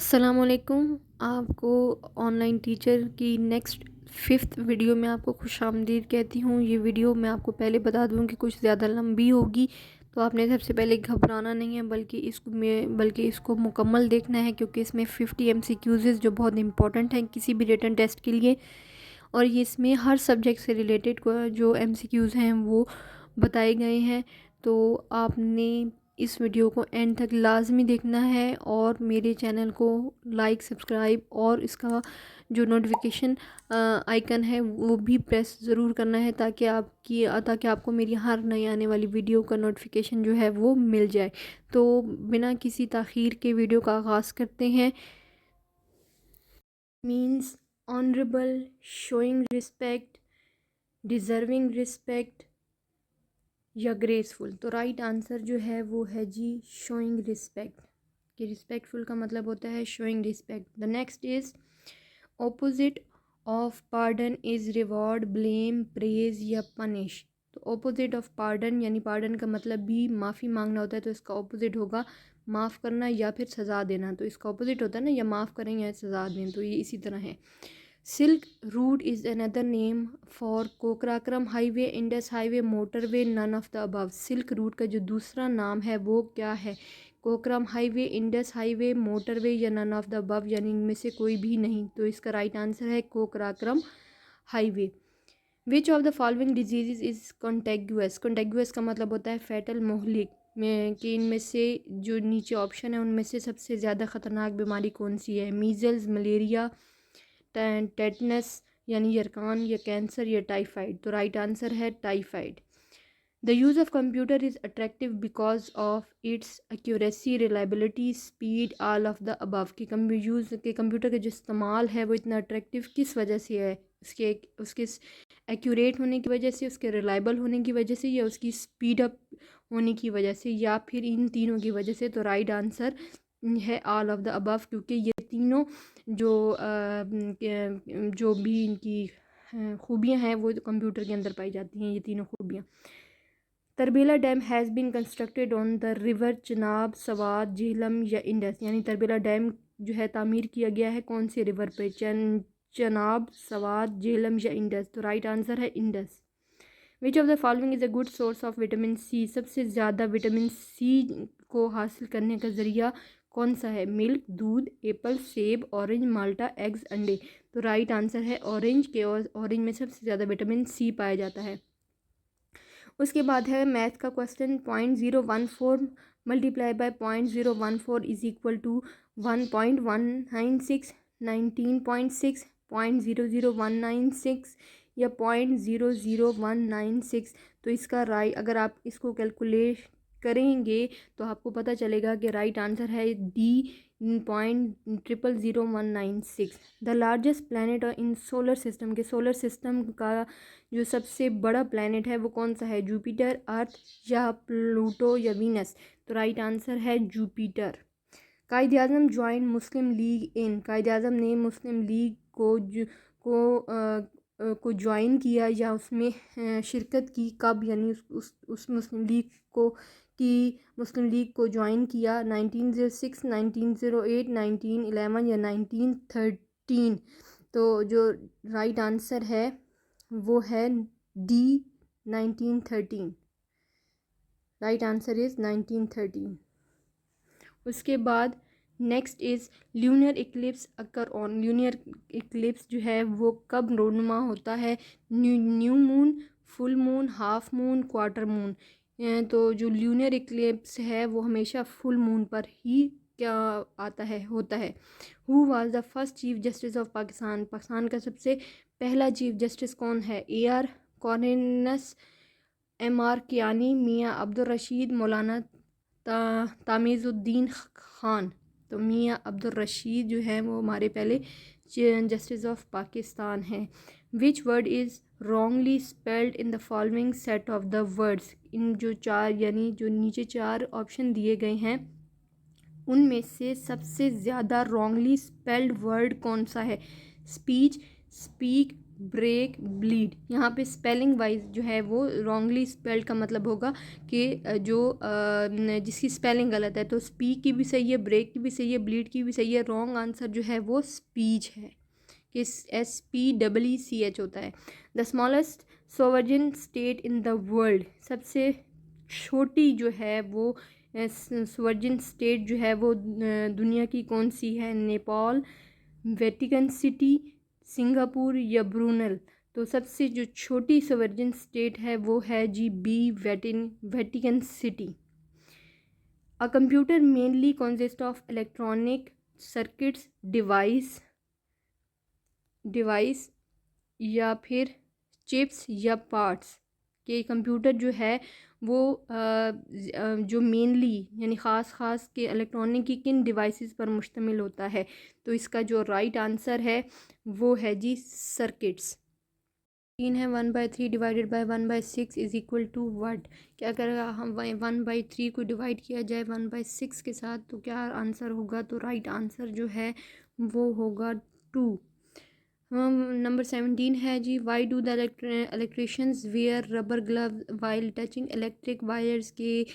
अस्सलामुअलैकुम। आपको online teacher की नेक्स्ट 5th वीडियो में आपको खुशामदीद कहती हूँ। ये वीडियो मैं आपको पहले बता दूँ कि कुछ ज़्यादा लंबी होगी, तो आपने सबसे पहले घबराना नहीं है, बल्कि इसको मुकम्मल देखना है, क्योंकि इसमें 50 MCQs जो बहुत इंपॉर्टेंट हैं किसी भी रिटन टेस्ट के लिए। और ये इसमें हर सब्जेक्ट से रिलेटेड जो MCQs हैं वो बताए गए हैं। तो आपने इस वीडियो को एंड तक लाजमी देखना है और मेरे चैनल को लाइक, सब्सक्राइब और इसका जो नोटिफिकेशन आइकन है वो भी प्रेस ज़रूर करना है, ताकि आपको मेरी हर नई आने वाली वीडियो का नोटिफिकेशन जो है वो मिल जाए। तो बिना किसी ताख़ीर के वीडियो का आगाज़ करते हैं। Means honourable, showing respect, deserving respect या ग्रेसफुल। तो राइट आंसर जो है वो है जी शोइंग रिस्पेक्ट। कि रिस्पेक्टफुल का मतलब होता है showing respect. The next is opposite of pardon is reward, blame, praise या पनिश। तो ऑपोजिट ऑफ पार्डन यानी पार्डन का मतलब भी माफ़ी मांगना होता है, तो इसका ऑपोजिट होगा माफ़ करना या फिर सज़ा देना। तो इसका ऑपोजिट होता है ना, या माफ़ करें या सज़ा दें, तो ये इसी तरह है। Silk route is another name for Karakoram highway, Indus highway, motorway, none of the above. Silk route का जो दूसरा नाम है वो क्या है? Karakoram highway, Indus highway, motorway या नन ऑफ द अबव, यानी इनमें से कोई भी नहीं। तो इसका राइट आंसर है Karakoram highway. Which of the following disease is contagious. Contagious का मतलब होता है फैटल, मोहलिक में, कि इनमें से जो नीचे ऑप्शन है उनमें से सबसे ज़्यादा ख़तरनाक बीमारी कौन सी है? मीज़ल्स, मलेरिया, टेटनस यानी यरकान, या कैंसर या टाइफाइड। तो राइट आंसर है typhoid. The use of computer is attractive because of its accuracy, reliability, speed, all of the above. कि कंप्यूटर का जो इस्तेमाल है वो इतना अट्रैक्टिव किस वजह से है? उसके एक्यूरेट होने की वजह से, उसके रिलायबल होने की वजह से, या उसकी स्पीड अप होने की वजह से, या फिर इन तीनों की वजह से। तो राइट आंसर है ऑल ऑफ द अबव, क्योंकि ये तीनों जो भी इनकी खूबियाँ हैं वो कंप्यूटर के अंदर पाई जाती हैं, ये तीनों खूबियाँ। Tarbela dam has been constructed on the river Chenab, Swat, Jhelum या इंडस। यानी तरबेला डैम जो है तामीर किया गया है कौन से रिवर पे? चनाब, सवात, झेलम या इंडस। तो राइट आंसर है Indus. Which of the following is a good source of vitamin C. सबसे ज़्यादा विटामिन सी को हासिल करने का ज़रिया कौन सा है? मिल्क, दूध, एप्पल, सेब, ऑरेंज, माल्टा, एग्स, अंडे। तो राइट आंसर है ऑरेंज के, और ऑरेंज में सबसे ज़्यादा विटामिन सी पाया जाता है। उसके बाद है मैथ का question. 0.014 multiply by 0.014 is equal to 1.196, 19.6, 0.00196 या 0.00196। तो इसका राइट, अगर आप इसको कैलकुलेट करेंगे तो आपको पता चलेगा कि राइट आंसर है D, 0.0000196। The largest planet in solar system. के सोलर सिस्टम का जो सबसे बड़ा प्लैनेट है वो कौन सा है? जुपिटर, अर्थ या प्लूटो या वीनस। तो राइट आंसर है जुपिटर। कायद आज़म ज्वाइन मुस्लिम लीग इन। कायद आज़म ने मुस्लिम लीग को ज्वाइन किया या उसमें शिरकत की कब? यानी उस मुस्लिम लीग को ज्वाइन किया 1906, 1908, 1911 या 1913। तो जो राइट आंसर है वो है डी, 1913। Right answer is 1913। उसके बाद next is lunar Eclipse occur on. Lunar Eclipse जो है वो कब रोनुमा होता है? New moon, full moon, half moon, quarter moon. तो जो ल्यूनर इक्लिप्स है वो हमेशा फुल मून पर ही क्या होता है। Who was the first chief justice of Pakistan. Pakistan का सबसे पहला चीफ जस्टिस कौन है? AR कॉर्नेनस, MR कियानी, मियाँ अब्दुल रशीद, मौलाना तामीज़ुद्दीन ख़ान। तो मियाँ अब्दुल रशीद जो है वो हमारे पहले जस्टिस ऑफ पाकिस्तान हैं। Which word is wrongly spelled in the following set of the words. इन जो चार, यानी जो नीचे चार ऑप्शन दिए गए हैं उनमें से सबसे ज़्यादा रॉन्गली स्पेल्ड वर्ड कौन सा है? Speech, speak, break, bleed. यहाँ पे स्पेलिंग वाइज जो है वो रॉन्गली स्पेल्ड का मतलब होगा कि जिसकी स्पेलिंग गलत है, तो स्पीक की भी सही है, ब्रेक की भी सही है, ब्लीड की भी सही है। रॉन्ग आंसर जो है वो स्पीच है, कि SPEECH होता है। The smallest sovereign state in the world, सबसे छोटी जो है वो सोवरेन स्टेट जो है वो दुनिया की कौन सी है? नेपाल, वेटिकन सिटी, सिंगापुर या ब्रूनेल। तो सबसे जो छोटी सोवरेन स्टेट है वो है जी B, Vatican City. A computer mainly consist of electronic circuits, device या फिर चिप्स या पार्ट्स। कि कंप्यूटर जो है वो जो मेनली यानी ख़ास के इलेक्ट्रॉनिक की किन डिवाइसेस पर मुश्तमिल होता है? तो इसका जो राइट आंसर है वो है जी सर्किट्स। 3 है 1/3 divided by 1/6 is equal to what? क्या अगर हम 1/3 को डिवाइड किया जाए 1/6 के साथ तो क्या आंसर होगा? तो राइट आंसर जो है वो होगा 2। नंबर 17 है जी, why do the electricians wear rubber glove while touching electric wires? के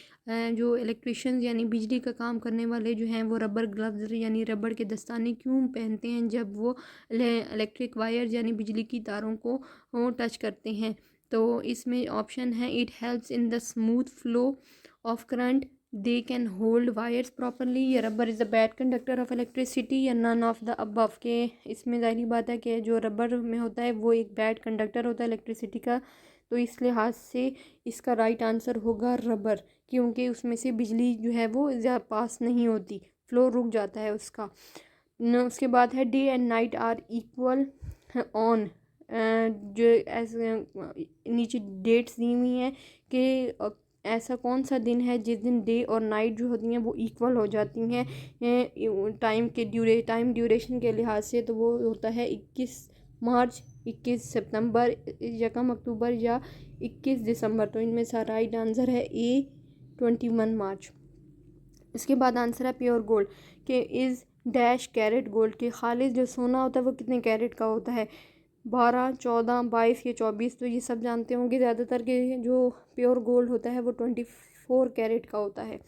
जो इलेक्ट्रिशियंस यानी बिजली का काम करने वाले जो हैं वो रबर ग्लव्स यानी रबड़ के दस्ताने क्यों पहनते हैं जब वो इलेक्ट्रिक वायर्स यानी बिजली की तारों को टच करते हैं? तो इसमें ऑप्शन है, it helps in the smooth flow of current, they can hold wires properly, या rubber is the bad conductor of electricity, या नन ऑफ द अबव। के इसमें ज़ाहिर बात है कि जो रबर में होता है वो एक बैड कंडक्टर होता है इलेक्ट्रिसिटी का, तो इस लिहाज से इसका राइट आंसर होगा रबर, क्योंकि उसमें से बिजली जो है वो ज़्यादा पास नहीं होती, फ्लो रुक जाता है उसका। उसके बाद है, day and night are equal on, जो ऐसे नीचे डेट्स दी हुई हैं कि ऐसा कौन सा दिन है जिस दिन डे और नाइट जो होती हैं वो इक्वल हो जाती हैं टाइम ड्यूरेशन के लिहाज से? तो वो होता है 21 मार्च, 21 सितंबर, 1 अक्टूबर या 21 दिसंबर। तो इनमें से राइट आंसर है A, 21 मार्च। इसके बाद आंसर है प्योर गोल्ड के इज़ डैश कैरेट गोल्ड, के खालिस जो सोना होता है वो कितने कैरेट का होता है? 12, 14, 22 या 24। तो ये सब जानते होंगे ज़्यादातर के जो प्योर गोल्ड होता है वो 24 कैरेट का होता है।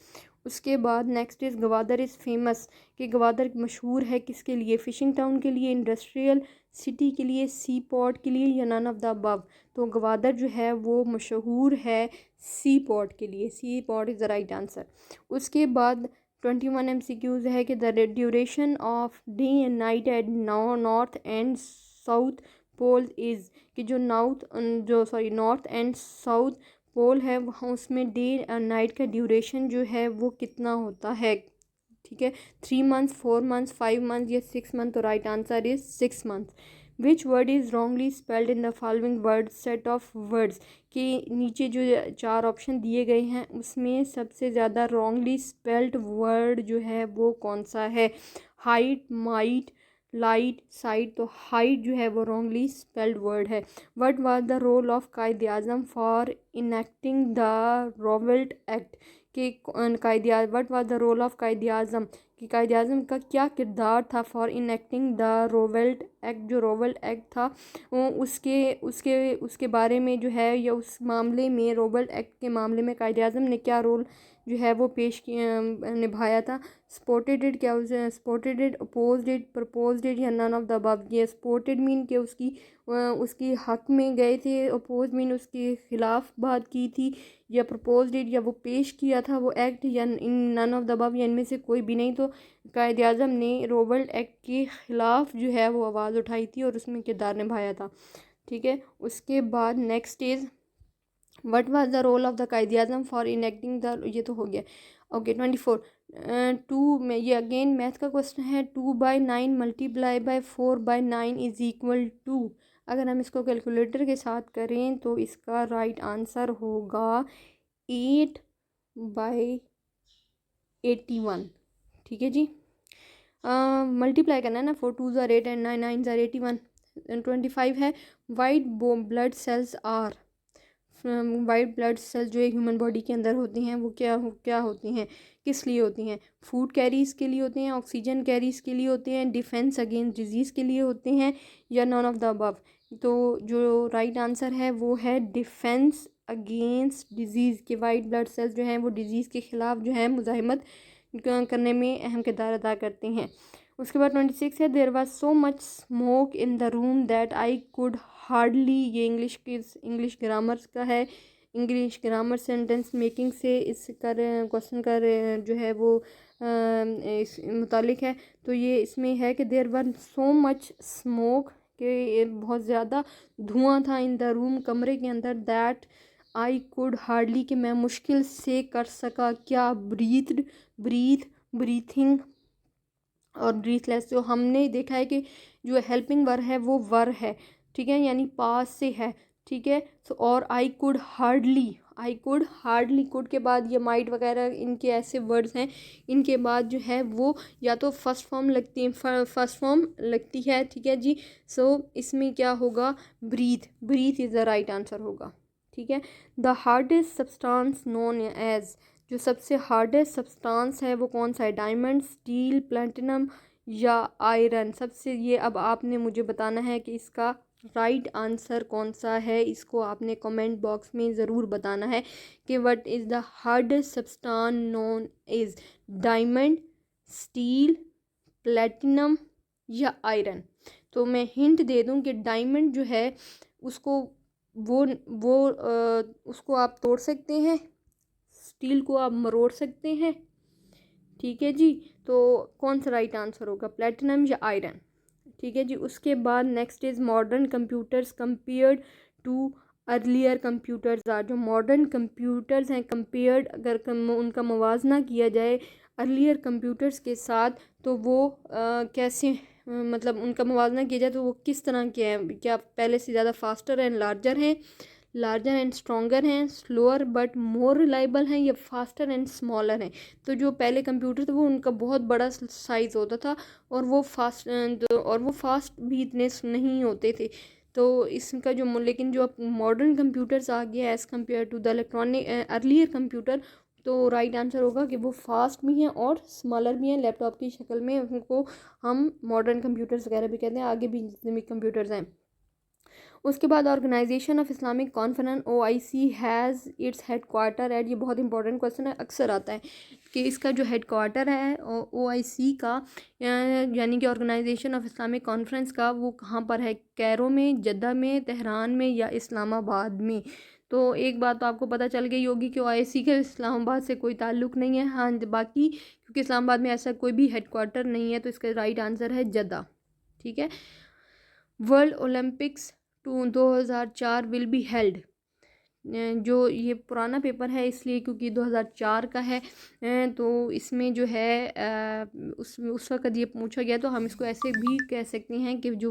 उसके बाद next is Gwadar is famous, कि गवादर मशहूर है किसके लिए? फ़िशिंग टाउन के लिए, इंडस्ट्रियल सिटी के लिए, सी पोर्ट के लिए, या नन ऑफ द अबव? तो गवादर जो है वो मशहूर है सी पोर्ट के लिए, sea port is the right answer. उसके बाद 21 MCQs है कि the duration of day and night at north and south pole is, कि जो नॉर्थ एंड साउथ पोल है वहाँ उसमें डे एंड नाइट का ड्यूरेशन जो है वो कितना होता है? ठीक है, 3 मंथ्स, 4 मंथ्स, 5 मंथ्स या 6 मंथ? तो right answer is 6 months. Which word is wrongly spelled in the following word set of words? कि नीचे जो 4 ऑप्शन दिए गए हैं उसमें सबसे ज़्यादा रॉन्गली स्पेल्ड वर्ड जो है वो कौन सा है? Height, might, light, sight. तो हाइट जो है वो रॉन्गली स्पेल्ड वर्ड है। What was the role of Quaid Azam for enacting the Rowlatt act? कि what was the role of Quaid Azam, कि कायद आज़म का क्या किरदार था for enacting the Rowlatt act? जो रोवेल्ट एक्ट था उसके उसके उसके बारे में जो है, या उस मामले में, रोवेल्ट एक्ट के मामले में कायद आज़म ने क्या रोल जो है वो निभाया था? सपोर्टेड इट, क्या उसे supported it, opposed it, proposed it, या नन ऑफ द अबव? ये सपोर्टेड मीन के उसकी हक में गए थे, अपोज मीन उसके खिलाफ बात की थी, या प्रपोज्ड इट या वो पेश किया था वो एक्ट, या इन नन ऑफ द अबव या इनमें से कोई भी नहीं? तो कायद आज़म ने रोवेल्ट एक्ट के ख़िलाफ़ जो है वो आवाज़ उठाई थी और उसमें किरदार निभाया था। ठीक है, उसके बाद next is what was the role of the Quaid Azam for enacting the, ये तो हो गया। ओके 24 टू में ये अगेन मैथ का क्वेश्चन है। 2/9 multiply by 4/9 is equal to, अगर हम इसको कैलकुलेटर के साथ करें तो इसका राइट आंसर होगा 8/81। ठीक है जी, मल्टीप्लाई करना है ना, 4 2 ज़ार 8 एंड 9 9 ज़ार 81। 25 है, white blood cells are, white blood cells जो एक ह्यूमन बॉडी के अंदर होती हैं वो क्या होती हैं, किस लिए होती हैं? फूड कैरीज के लिए होते हैं, ऑक्सीजन कैरीज के लिए होते हैं, डिफेंस अगेंस्ट डिजीज़ के लिए होते हैं, या नॉन ऑफ द अबव? तो जो राइट आंसर है वो है डिफेंस अगेंस्ट डिजीज़ के वाइट ब्लड सेल्स जो हैं वो डिजीज़ के ख़िलाफ़ जो है मुज़ाहिमत करने में अहम किरदार अदा करते हैं। उसके बाद 26 है, there was so much smoke in the room that I could hardly, ये इंग्लिश ग्रामर का है, इंग्लिश ग्रामर सेंटेंस मेकिंग से इस कर क्वेश्चन का जो है वो इस मुतालिक है। तो ये इसमें है कि there were so much smoke, कि बहुत ज़्यादा धुआं था, इन द रूम, कमरे के अंदर, दैट आई कुड हार्डली, कि मैं मुश्किल से कर सका क्या, ब्रीथिंग और ब्रीथलेस। जो हमने देखा है कि जो हेल्पिंग वर्ब है वो वर है, ठीक है, यानी पास से है, ठीक है। सो और आई कुड हार्डली कुड के बाद ये माइट वगैरह इनके ऐसे वर्ड्स हैं, इनके बाद जो है वो या तो फर्स्ट फॉर्म लगती है, ठीक है जी। सो इसमें क्या होगा, breath is the right answer होगा, ठीक है। The hardest substance known as, जो सबसे हार्डेस्ट सब्सटेंस है वो कौन सा है, डायमंड, स्टील, प्लैटिनम या आयरन। सबसे ये अब आपने मुझे बताना है कि इसका राइट आंसर कौन सा है, इसको आपने कमेंट बॉक्स में ज़रूर बताना है कि what is the hardest substance known is diamond, steel, platinum या आयरन। तो मैं हिंट दे दूं कि डायमंड जो है उसको उसको आप तोड़ सकते हैं, स्टील को आप मरोड़ सकते हैं, ठीक है जी। तो कौन सा राइट आंसर होगा, प्लेटिनम या आयरन, ठीक है जी। उसके बाद next is modern computers compared to earlier computers are, जो मॉडर्न कंप्यूटर्स हैं कंपेयर्ड, अगर उनका मुवाजना किया जाए अर्लियर कंप्यूटर्स के साथ, तो वो कैसे, मतलब उनका मुवाजना किया जाए तो वो किस तरह के हैं, क्या पहले से ज़्यादा faster and larger and stronger हैं, स्लोअर बट मोर रिलायबल हैं, या फास्टर एंड स्मॉलर हैं। तो जो पहले कंप्यूटर थे वो उनका बहुत बड़ा साइज़ होता था और वो फास्ट भी इतने नहीं होते थे। तो इसका जो लेकिन जो अब मॉडर्न कंप्यूटर्स आ गया as compare to the electronic earlier computer, तो राइट आंसर होगा कि वो फास्ट भी हैं और स्मॉलर भी हैं, लैपटॉप की शक्ल में, उनको हम मॉडर्न कंप्यूटर्स वगैरह भी कहते हैं, आगे भी जितने भी कंप्यूटर्स हैं। उसके बाद Organisation of Islamic Conference OIC has its headquarter at, ये बहुत इंपॉर्टेंट क्वेश्चन है, अक्सर आता है कि इसका जो हेड क्वार्टर है OIC का, यानी कि ऑर्गेनाइजेशन ऑफ इस्लामिक कॉन्फ्रेंस का, वो कहाँ पर है, कैरो में, जद्दा में, तेहरान में या इस्लामाबाद में। तो एक बात तो आपको पता चल गई होगी कि OIC का इस्लामाबाद से कोई ताल्लुक़ नहीं है। हाँ, बाकी क्योंकि इस्लामाबाद में ऐसा कोई भी हेड क्वार्टर नहीं है, तो इसका राइट आंसर है जद्दा, ठीक है। World Olympics 2004 will be held, जो ये पुराना पेपर है इसलिए क्योंकि 2004 का है, तो इसमें जो है उस वक्त ये पूछा गया, तो हम इसको ऐसे भी कह सकते हैं कि जो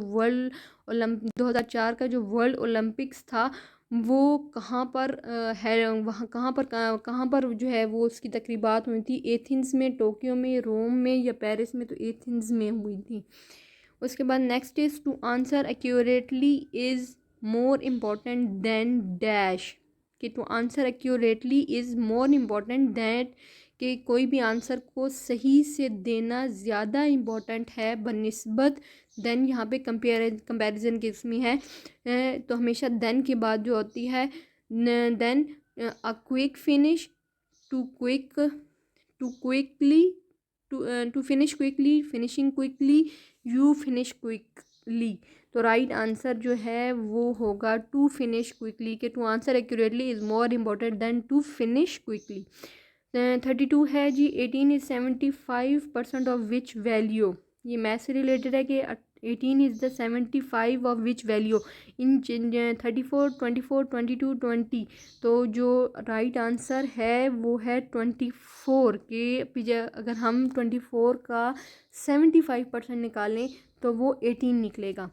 2004 का जो वर्ल्ड ओलंपिक्स था वो कहाँ पर है, वहाँ कहाँ पर जो है वो उसकी तकरीबात हुई थी, एथेंस में, टोक्यो में, रोम में या पेरिस में, तो एथेंस में हुई थी। उसके बाद next is to answer accurately is more important than dash, कि to answer accurately is more important that, कि कोई भी आंसर को सही से देना ज़्यादा इम्पॉर्टेंट है बनिस्बत देन, यहाँ पे कंपैरिजन की इसमें है, तो हमेशा देन के बाद जो होती है then a quick finish, to quickly, to finish quickly, finishing quickly, you finish quickly. तो राइट आंसर जो है वो होगा टू फिनिश क्विकली, के to answer accurately is more important than to finish quickly. 32 है जी, 18 इज़ 75% ऑफ विच वैल्यू, ये मैथ से रिलेटेड है कि 18 is the 75 of which value in 34, 24, 22, 20। तो जो राइट आंसर है वो है 24, के अगर हम 24 का 75% निकालें तो वो 18 निकलेगा।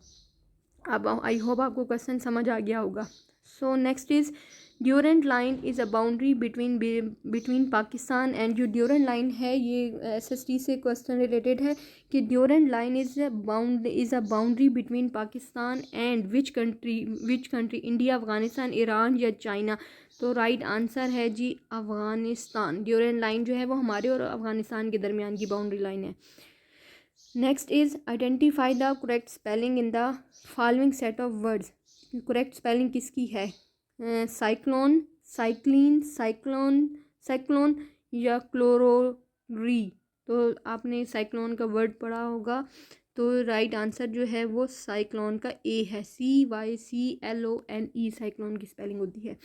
अब आई होप आपको क्वेश्चन समझ आ गया होगा। So next is Durand line is a boundary between Pakistan and, जो ड्यूरेंट लाइन है ये SST से क्वेश्चन रिलेटेड है कि Durand line is a boundary between Pakistan and which country, India, Afghanistan, Iran या चाइना। तो राइट आंसर है जी अफ़गानिस्तान। ड्यूरेंट लाइन जो है वो हमारे और अफ़गानिस्तान के दरमियान की बाउंड्री लाइन है। Next is identify the correct spelling in the following set of words. Correct spelling किसकी है? साइक्लोन, साइक्लिन, साइक्लोन, साइक्लोन या क्लोरोरी। तो आपने साइक्लोन का वर्ड पढ़ा होगा, तो राइट आंसर जो है वो साइक्लोन का ए है, CYCLONE साइक्लोन की स्पेलिंग होती है।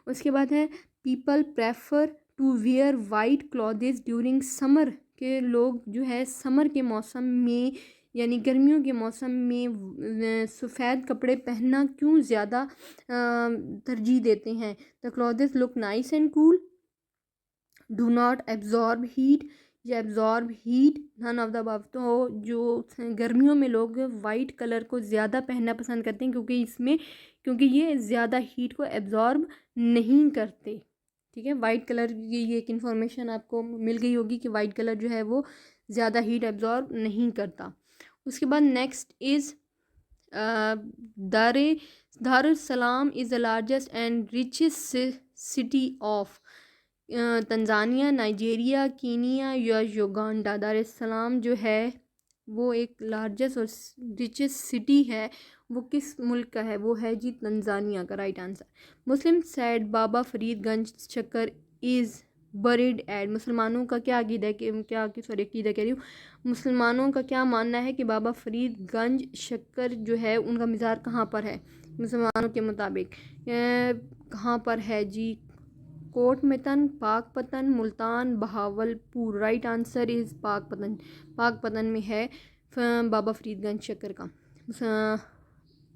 उसके बाद है people prefer to wear white clothes during summer, के लोग जो है समर के मौसम में यानी गर्मियों के मौसम में सफ़ेद कपड़े पहनना क्यों ज़्यादा तरजीह देते हैं? The clothes look nice and cool, do not absorb heat या absorb heat, none of the above. तो जो गर्मियों में लोग वाइट कलर को ज़्यादा पहनना पसंद करते हैं क्योंकि ये ज़्यादा हीट को एब्जॉर्ब नहीं करते। ठीक है, वाइट कलर की ये एक इन्फॉर्मेशन आपको मिल गई होगी कि वाइट कलर जो है वो ज़्यादा हीट एब्जॉर्ब नहीं करता। उसके बाद next is Darussalam is the largest and richest city of Tanzania, Nigeria, Kenya या युगांडा। दारुस्सलाम जो है वो एक लार्जेस्ट और रिचेस्ट सिटी है, वो किस मुल्क का है? वो है जी तंजानिया का राइट आंसर। मुस्लिम सैड बाबा फरीदगंज शक्कर इज़ बरीड एट। मुसलमानों का क्या अकीदा है कि अकीदा कह रही हूँ, मुसलमानों का क्या मानना है कि बाबा फरीदगंज शक्कर जो है उनका मज़ार कहाँ पर है? मुसलमानों के मुताबिक कहाँ पर है जी? Kotmithan, Pakpattan, Multan, Bahawalpur. Right answer is Pakpattan. Pakpattan में है बाबा फरीदगंज शक्कर का।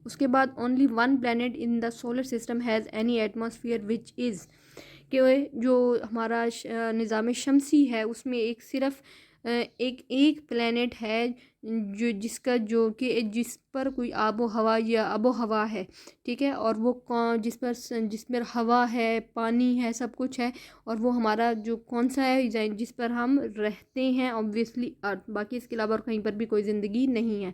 उसके बाद only one planet in the solar system has any atmosphere which is, कि जो हमारा निज़ाम शमसी है उसमें एक सिर्फ एक प्लैनेट है जो जिस पर कोई आबो हवा है। ठीक है, और वो जिस पर हवा है, पानी है, सब कुछ है, और वो हमारा जो कौन सा है जिस पर हम रहते हैं, ऑब्वियसली अर्थ। बाकी इसके अलावा और कहीं पर भी कोई ज़िंदगी नहीं है।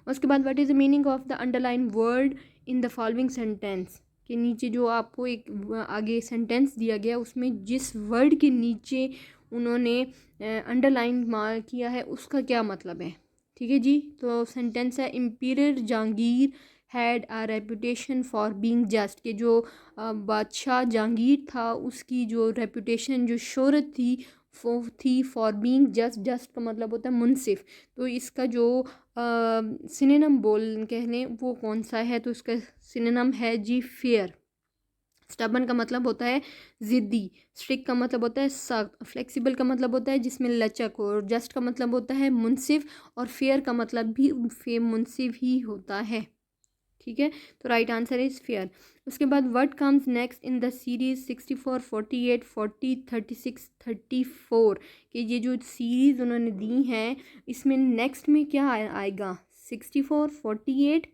उसके बाद what is the meaning of the underline word in the following sentence, के नीचे जो आपको एक आगे सेंटेंस दिया गया उसमें जिस वर्ड के नीचे उन्होंने अंडरलाइन किया है उसका क्या मतलब है? ठीक है जी, तो सेंटेंस है emperor Jahangir had a reputation for being just, के जो बादशाह जहांगीर था उसकी जो रेपुटेशन, जो शोहरत थी वो थी फॉर बीइंग जस्ट। जस्ट का मतलब होता है मुनसिफ। तो इसका जो सिनोनिम बोल कह लें वो कौन सा है? तो इसका सिनोनिम है जी फेयर। स्टबन का मतलब होता है ज़िद्दी, स्ट्रिक्ट का मतलब होता है सख्त, फ्लेक्सिबल का मतलब होता है जिसमें लचक हो, और जस्ट का मतलब होता है मुनसिफ, और फेयर का मतलब भी मुनसिफ ही होता है। ठीक है, तो राइट आंसर इज़ फेयर। उसके बाद what comes next in the series 64, 48, 40, 36, 34, कि ये जो सीरीज़ उन्होंने दी हैं इसमें नेक्स्ट में क्या आएगा? 64, 48,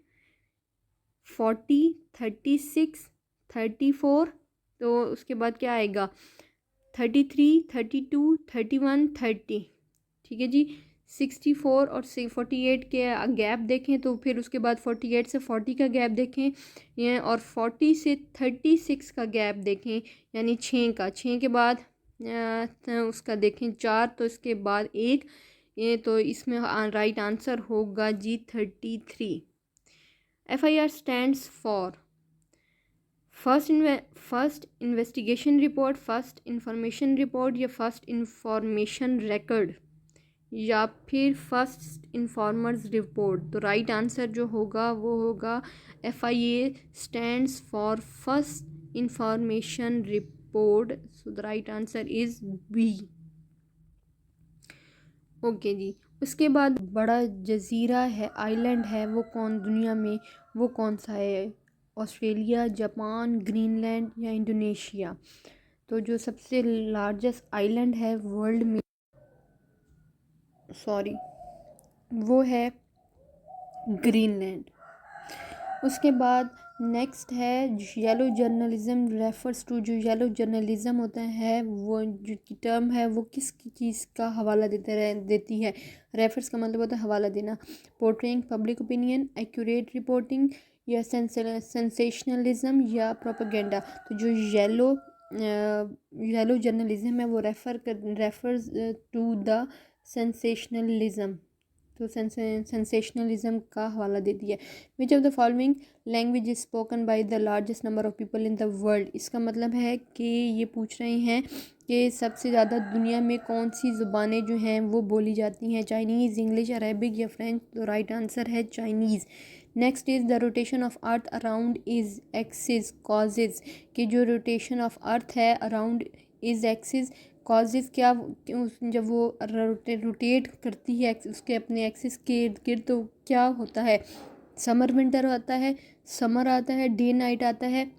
40, 36, 34, तो उसके बाद क्या आएगा? 33, 32, 31, 30। ठीक है जी, 64 और 48 के गैप देखें, तो फिर उसके बाद 48 से 40 का गैप देखें, ये और 40 से 36 का गैप देखें, यानी 6 के बाद उसका देखें 4, तो इसके बाद 1, ये तो इसमें राइट आंसर होगा जी 33। FIR stands for first investigation report, first information report, या फर्स्ट इंफॉर्मेशन रिकॉर्ड, या फिर फर्स्ट इन्फॉर्मर्स रिपोर्ट। तो राइट आंसर जो होगा वो होगा FIA stands for first information report. So the right answer is B। Okay जी, उसके बाद बड़ा जजीरा है, आइलैंड है, वो कौन दुनिया में, वो कौन सा है? ऑस्ट्रेलिया, जापान, ग्रीनलैंड या इंडोनेशिया? तो जो सबसे लार्जेस्ट आइलैंड है वर्ल्ड में, सॉरी, वो है ग्रीनलैंड। उसके बाद नेक्स्ट है येलो जर्नलिज्म रेफर्स टू, जो येलो जर्नलिज्म होता है वो जो टर्म है वो किस चीज़ का हवाला देती है? रेफर्स का मतलब होता है हवाला देना। Portraying public opinion, accurate reporting, या सेंसेशनलिज्म, या प्रोपेगेंडा। तो जो येलो जर्नलिज्म है वो रेफर्स टू द सेंसेशनलिज्म। तो सेंसेशनलिज्म का हवाला देती है। विच of the following language is spoken by the largest number of people in the world. इसका मतलब है कि ये पूछ रहे हैं कि सबसे ज़्यादा दुनिया में कौन सी ज़ुबानें जो हैं वो बोली जाती हैं, चाइनीज़, इंग्लिश, अरेबिक या फ्रेंच। तो राइट आंसर है Chinese. Next is the rotation of earth around is axis causes, कि जो रोटेशन ऑफ अर्थ है अराउंड इज एक्सिस कॉजेज क्या, जब वो रोटेट करती है उसके अपने एक्सिस के इर्द गिर्द तो क्या होता है, समर विंटर आता है, समर आता है, डे नाइट आता है,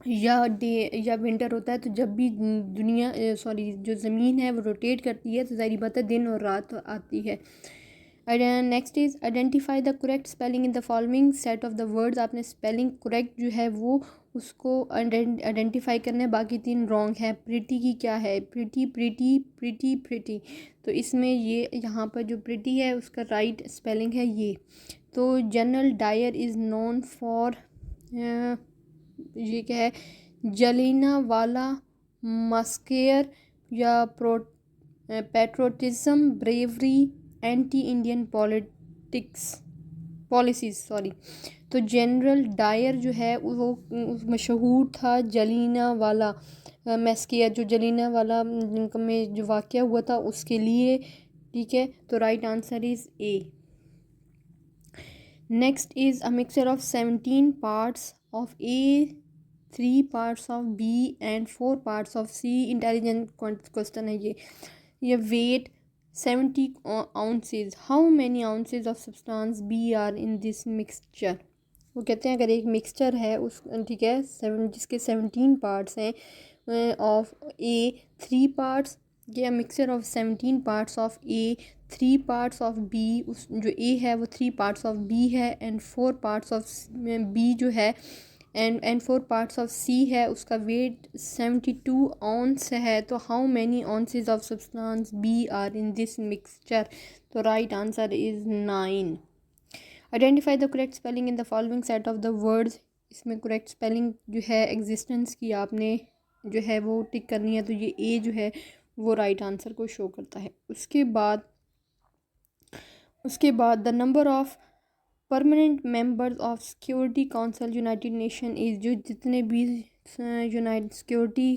या डे या विंटर होता है। तो जब भी दुनिया जो ज़मीन है वो रोटेट करती है तो ज़ाहिर बात है दिन और रात आती है। Next is identify the correct spelling in the following set of the words. आपने स्पेलिंग करेक्ट जो है वो उसको आइडेंटिफाई करना है, बाकी तीन रॉन्ग है। प्रिटी की क्या है, प्रिटी प्रिटी प्रिटी प्रिटी, तो इसमें ये यहाँ पर जो प्रिटी है उसका राइट स्पेलिंग है ये। तो General Dyer is known for, ये क्या है, जलिना वाला मस्केयर या patriotism, bravery, anti Indian policies sorry. तो जनरल डायर जो है वो मशहूर था जलिना वाला मैस्केयर, जो जलिना वाला में जो वाक़या हुआ था उसके लिए, ठीक है। तो right answer is A. Next is a mixture of 17 parts of A, 3 parts of B and 4 parts of C. Intelligent question है ये weight 70 ounces. How many ounces of substance B are in this mixture? वो कहते हैं अगर एक mixture है उस, ठीक है, जिसके 17 पार्ट्स हैं, ऑफ ए 3 पार्ट्स, या mixture of 17 parts of A 3 parts of B, उस जो ए है वो 3 पार्ट्स ऑफ बी है, एंड 4 पार्ट्स ऑफ बी जो है एंड 4 पार्ट्स ऑफ सी है, उसका वेट 72 ऑन्स है। तो how many ounces of substance B are in this mixture? तो right answer is 9। Identify the correct spelling in the following set of the words. इसमें correct spelling जो है existence की आपने जो है वो टिक करनी है, तो ये ए जो है वो राइट आंसर को शो करता है। उसके बाद the number of permanent members of security council United nation is, जो जितने भी यूनाइटेड सिक्योरिटी